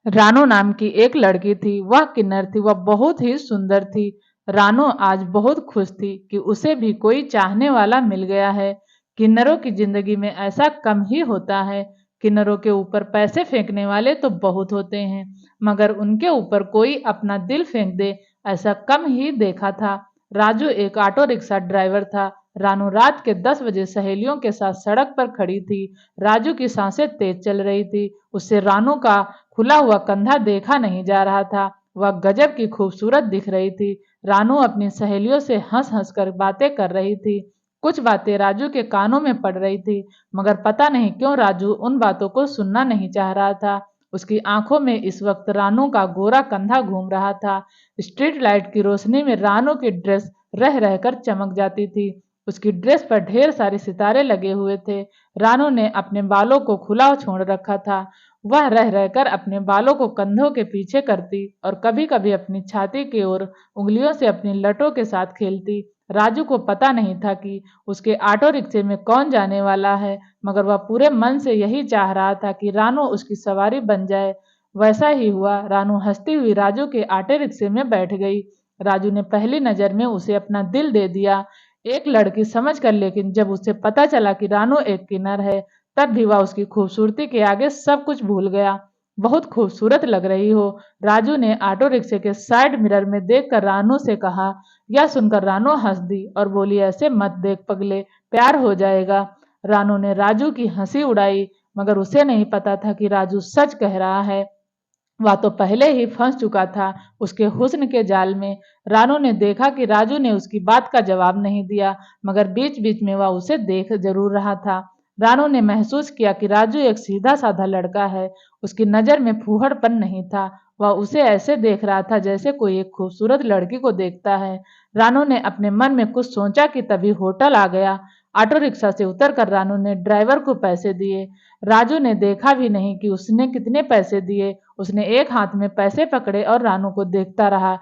रानो नाम की एक लड़की थी। वह किन्नर थी। वह बहुत ही सुंदर थी। रानो आज बहुत खुश थी कि उसे भी कोई चाहने वाला मिल गया है। किन्नरों की जिंदगी में ऐसा कम ही होता है। किन्नरों के ऊपर पैसे फेंकने वाले तो बहुत होते हैं, मगर उनके ऊपर कोई अपना दिल फेंक दे, ऐसा कम ही देखा था। राजू एक ऑटो रिक्शा ड्राइवर था। रानू रात के 10 बजे सहेलियों के साथ सड़क पर खड़ी थी। राजू की सांसें तेज चल रही थी। उससे रानू का खुला हुआ कंधा देखा नहीं जा रहा था। वह गजब की खूबसूरत दिख रही थी। रानू अपनी सहेलियों से हंस हंस कर बातें कर रही थी। कुछ बातें राजू के कानों में पड़ रही थी, मगर पता नहीं क्यों राजू उन बातों को सुनना नहीं चाह रहा था। उसकी आंखों में इस वक्त रानू का गोरा कंधा घूम रहा था। स्ट्रीट लाइट की रोशनी में रानू की ड्रेस रह रहकर चमक जाती थी। उसकी ड्रेस पर ढेर सारे सितारे लगे हुए थे। रानू ने अपने बालों को खुला छोड़ रखा था। वह रह रहकर अपने बालों को कंधों के पीछे करती और कभी कभी अपनी छाती की ओर उंगलियों से अपनी लटों के साथ खेलती। राजू को पता नहीं था कि उसके ऑटो रिक्शे में कौन जाने वाला है, मगर वह पूरे मन से यही चाह रहा था कि रानू उसकी सवारी बन जाए। वैसा ही हुआ। रानू हंसती हुई राजू के ऑटो रिक्शे में बैठ गई। राजू ने पहली नजर में उसे अपना दिल दे दिया। एक लड़की समझ कर, लेकिन जब उसे पता चला कि रानू एक किन्नर है, तब भी वह उसकी खूबसूरती के आगे सब कुछ भूल गया। बहुत खूबसूरत लग रही हो, राजू ने ऑटो रिक्शे के साइड मिरर में देखकर रानू से कहा। यह सुनकर रानू हंस दी और बोली, ऐसे मत देख पगले, प्यार हो जाएगा। रानू ने राजू की हंसी उड़ाई, मगर उसे नहीं पता था कि राजू सच कह रहा है। वह तो पहले ही फंस चुका था उसके हुस्न के जाल में। रानू ने देखा कि राजू ने उसकी बात का जवाब नहीं दिया, मगर बीच बीच में वह उसे देख जरूर रहा था। रानू ने महसूस किया कि राजू एक सीधा साधा लड़का है। उसकी नजर में फूहड़पन नहीं था। वह उसे ऐसे देख रहा था जैसे कोई एक खूबसूरत लड़की को देखता है। रानू ने अपने मन में कुछ सोचा कि तभी होटल आ गया। ऑटो रिक्शा से उतरकर रानू ने ड्राइवर को पैसे दिए। राजू ने देखा भी नहीं कि उसने कितने पैसे दिए। उसने एक हाथ में पैसे पकड़े और रानू को देखता रहा।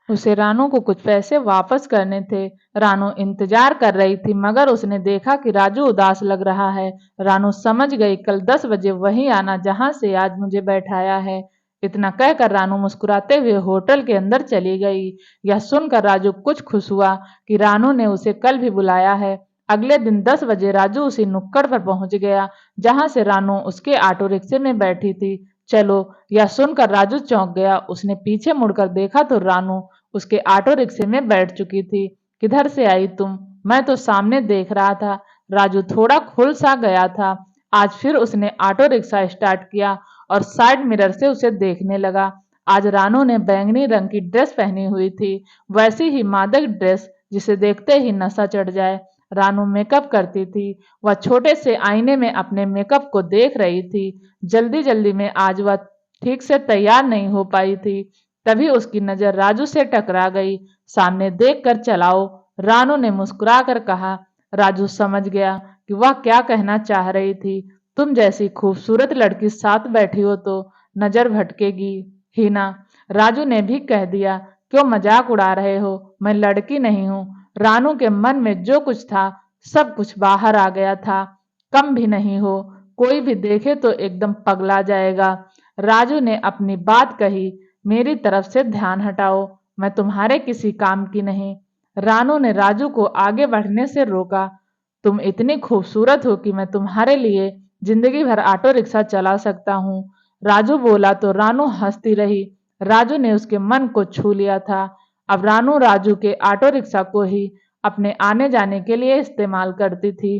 उसे रानू को कुछ पैसे वापस करने थे। रानू इंतजार कर रही थी, मगर उसने देखा कि राजू उदास लग रहा है। रानू समझ गई, कल 10 बजे वहीं आना जहां से आज मुझे बैठाया है। इतना कहकर रानू मुस्कुराते हुए होटल के अंदर चली गई। यह सुनकर राजू कुछ खुश हुआ कि रानू ने उसे कल भी बुलाया है। अगले दिन 10 बजे राजू उसी नुक्कड़ पर पहुंच गया जहां से रानू उसके ऑटो रिक्शे में बैठी थी। चलो, यह सुनकर राजू चौंक गया। उसने पीछे मुड़कर देखा तो रानू उसके ऑटो रिक्शे में बैठ चुकी थी। किधर से आई तुम? मैं तो सामने देख रहा था। राजू थोड़ा खुल सा गया था। आज फिर उसने ऑटो रिक्शा स्टार्ट किया और साइड मिरर से उसे देखने लगा। आज रानू ने बैंगनी रंग की ड्रेस पहनी हुई थी, वैसी ही मादक ड्रेस जिसे देखते ही नशा चढ़ जाए। रानू मेकअप करती थी। वह छोटे से आईने में अपने मेकअप को देख रही थी। जल्दी जल्दी में आज वह ठीक से तैयार नहीं हो पाई थी। तभी उसकी नजर राजू से टकरा गई। सामने देख कर चलाओ, रानू ने मुस्कुरा कर कहा। राजू समझ गया कि वह क्या कहना चाह रही थी। तुम जैसी खूबसूरत लड़की साथ बैठी हो तो नजर भटकेगी ही ना। राजू ने भी कह दिया, क्यों मजाक उड़ा रहे हो? मैं लड़की नहीं हूँ। रानू के मन में जो कुछ था सब कुछ बाहर आ गया था। कम भी नहीं हो, कोई भी देखे तो एकदम पगला जाएगा। राजू ने अपनी बात कही, मेरी तरफ से ध्यान हटाओ, मैं तुम्हारे किसी काम की नहीं। रानू ने राजू को आगे बढ़ने से रोका। तुम इतनी खूबसूरत हो कि मैं तुम्हारे लिए जिंदगी भर ऑटो रिक्शा चला सकता हूँ। राजू बोला तो रानू हंसती रही। राजू ने उसके मन को छू लिया था। अब रानू राजू के ऑटो रिक्शा को ही अपने आने जाने के लिए इस्तेमाल करती थी।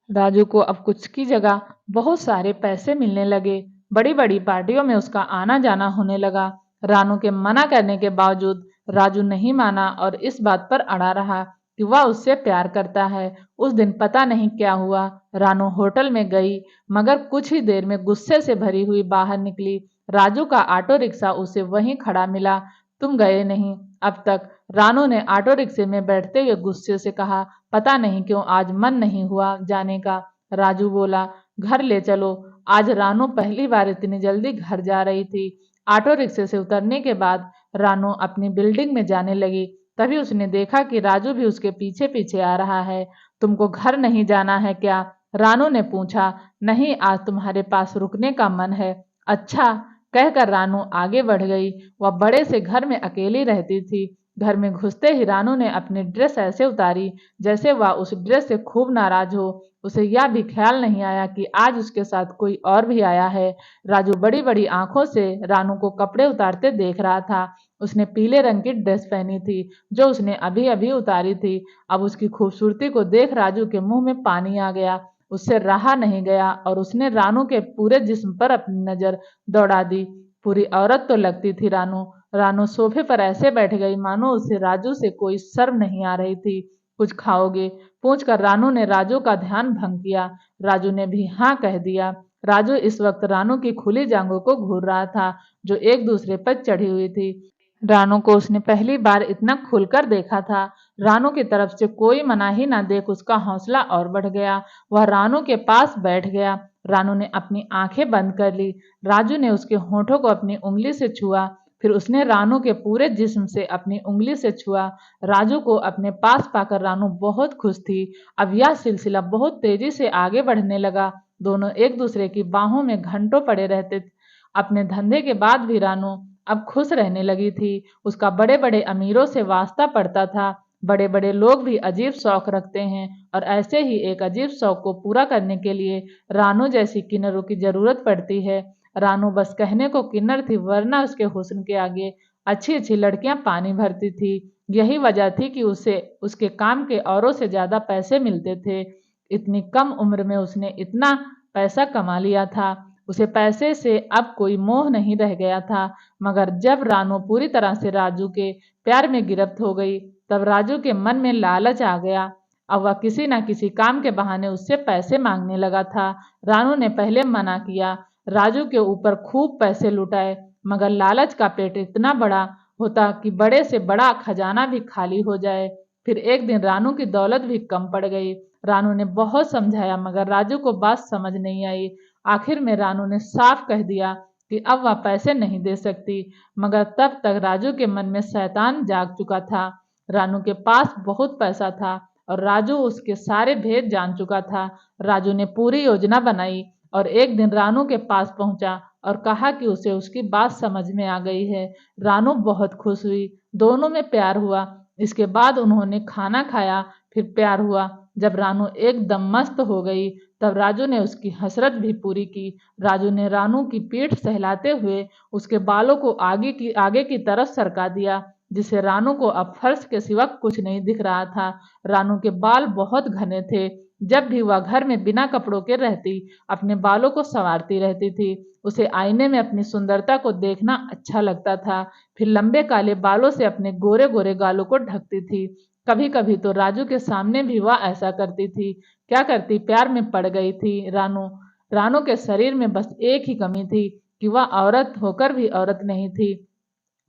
राजू को अब कुछ की जगह बहुत सारे पैसे मिलने लगे। बड़ी बड़ी पार्टियों में उसका आना जाना होने लगा। रानू के मना करने के बावजूद राजू नहीं माना और इस बात पर अड़ा रहा कि वह उससे प्यार करता है। उस दिन पता नहीं क्या हुआ, रानू होटल में गई, मगर कुछ ही देर में गुस्से से भरी हुई बाहर निकली। राजू का ऑटो रिक्शा उसे वहीं खड़ा मिला। तुम गए नहीं अब तक? रानू ने ऑटो रिक्शे में बैठते हुए गुस्से से कहा। पता नहीं क्यों आज मन नहीं हुआ जाने का। राजू बोला, घर ले चलो। आज रानू पहली बार इतनी जल्दी घर जा रही थी। ऑटो रिक्शे से उतरने के बाद रानू अपनी बिल्डिंग में जाने लगी। तभी उसने देखा कि राजू भी उसके पीछे पीछे आ रहा है। तुमको घर नहीं जाना है क्या? रानू ने पूछा। नहीं, आज तुम्हारे पास रुकने का मन है। अच्छा, कहकर रानू आगे बढ़ गई। वह बड़े से घर में अकेली रहती थी। घर में घुसते ही रानू ने अपनी ड्रेस ऐसे उतारी जैसे वह उस ड्रेस से खूब नाराज हो। उसे यह भी ख्याल नहीं आया कि आज उसके साथ कोई और भी आया है। राजू बड़ी बड़ी आंखों से रानू को कपड़े उतारते देख रहा था। उसने पीले रंग की ड्रेस पहनी थी जो उसने अभी अभी उतारी थी। अब उसकी खूबसूरती को देख राजू के मुंह में पानी आ गया। उससे रहा नहीं गया और उसने रानू के पूरे जिस्म पर अपनी नजर दौड़ा दी। पूरी औरत तो लगती थी रानू। रानू सोफे पर ऐसे बैठ गई मानो उसे राजू से कोई शर्म नहीं आ रही थी। कुछ खाओगे? पूछकर रानू ने राजू का ध्यान भंग किया। राजू ने भी हाँ कह दिया। राजू इस वक्त रानू की खुली जांघों को घूर रहा था जो एक दूसरे पर चढ़ी हुई थी। रानू को उसने पहली बार इतना खुलकर देखा था। रानू की तरफ से कोई मनाही ना देख उसका हौसला और बढ़ गया। वह रानू के पास बैठ गया। रानू ने अपनी आंखें बंद कर ली। राजू ने उसके होठों को अपनी उंगली से छुआ। फिर उसने रानू के पूरे जिस्म से अपनी उंगली से छुआ। राजू को अपने पास पाकर रानू बहुत खुश थी। अब यह सिलसिला बहुत तेजी से आगे बढ़ने लगा। दोनों एक दूसरे की बाहों में घंटों पड़े रहते थे। अपने धंधे के बाद भी रानू अब खुश रहने लगी थी। उसका बड़े बड़े अमीरों से वास्ता पड़ता था। बड़े बड़े लोग भी अजीब शौक रखते हैं और ऐसे ही एक अजीब शौक को पूरा करने के लिए रानू जैसी किन्नरों की जरूरत पड़ती है। रानू बस कहने को किन्नर थी वरना उसके हुस्न के आगे अच्छी अच्छी लड़कियां पानी भरती थी। यही वजह थी कि उसे उसके काम के औरों से ज्यादा पैसे मिलते थे। इतनी कम उम्र में उसने इतना पैसा कमा लिया था। उसे पैसे से अब कोई मोह नहीं रह गया था। मगर जब रानू पूरी तरह से राजू के प्यार में गिरफ्त हो गई तब राजू के मन में लालच आ गया। अब वह किसी न किसी काम के बहाने उससे पैसे मांगने लगा था। रानू ने पहले मना किया। राजू के ऊपर खूब पैसे लुटाए मगर लालच का पेट इतना बड़ा होता कि बड़े से बड़ा खजाना भी खाली हो जाए। फिर एक दिन रानू की दौलत भी कम पड़ गई। रानू ने बहुत समझाया मगर राजू को बात समझ नहीं आई। आखिर में रानू ने साफ कह दिया कि अब वह पैसे नहीं दे सकती। मगर तब तक राजू के मन में शैतान जाग चुका था। रानू के पास बहुत पैसा था और राजू उसके सारे भेद जान चुका था। राजू ने पूरी योजना बनाई और एक दिन रानू के पास पहुंचा और कहा कि उसे उसकी बात समझ में आ गई है। रानू बहुत खुश हुई। दोनों में प्यार हुआ। इसके बाद उन्होंने खाना खाया। फिर प्यार हुआ। जब रानू एकदम मस्त हो गई तब राजू ने उसकी हसरत भी पूरी की। राजू ने रानू की पीठ सहलाते हुए उसके बालों को आगे की तरफ सरका दिया जिससे रानू को अब फर्श के सिवा कुछ नहीं दिख रहा था। रानू के बाल बहुत घने थे। जब भी वह घर में बिना कपड़ों के रहती अपने बालों को संवारती रहती थी। उसे आईने में अपनी सुंदरता को देखना अच्छा लगता था। फिर लंबे काले बालों से अपने गोरे गोरे गालों को ढकती थी। कभी कभी तो राजू के सामने भी वह ऐसा करती थी। क्या करती, प्यार में पड़ गई थी रानू। रानू के शरीर में बस एक ही कमी थी कि वह औरत होकर भी औरत नहीं थी।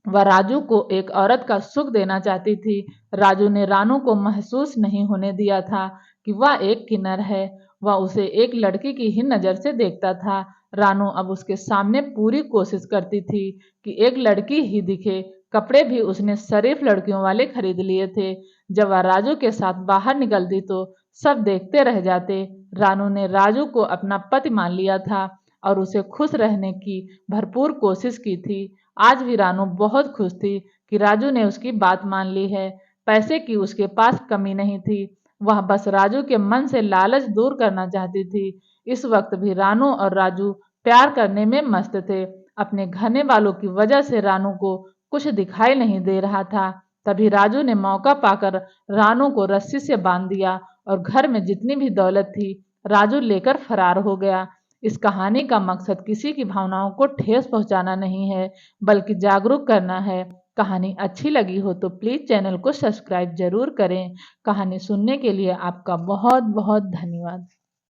वह राजू को एक औरत का सुख देना चाहती थी। राजू ने रानू को महसूस नहीं होने दिया था कि वह एक किन्नर है। वह उसे एक लड़की की ही नजर से देखता था। रानू अब उसके सामने पूरी कोशिश करती थी कि एक लड़की ही दिखे। कपड़े भी उसने शरीफ लड़कियों वाले खरीद लिए थे। जब वह राजू के साथ बाहर निकलती तो सब देखते रह जाते। रानू ने राजू को अपना पति मान लिया था और उसे खुश रहने की भरपूर कोशिश की थी। आज भी रानू बहुत खुश थी कि राजू ने उसकी बात मान ली है। पैसे की उसके पास कमी नहीं थी। वह बस राजू के मन से लालच दूर करना चाहती थी। इस वक्त भी रानू और राजू प्यार करने में मस्त थे। अपने घने बालों की वजह से रानू को कुछ दिखाई नहीं दे रहा था। तभी राजू ने मौका पाकर रानू को रस्सी से बांध दिया और घर में जितनी भी दौलत थी राजू लेकर फरार हो गया। इस कहानी का मकसद किसी की भावनाओं को ठेस पहुंचाना नहीं है बल्कि जागरूक करना है। कहानी अच्छी लगी हो तो प्लीज चैनल को सब्सक्राइब जरूर करें। कहानी सुनने के लिए आपका बहुत बहुत धन्यवाद।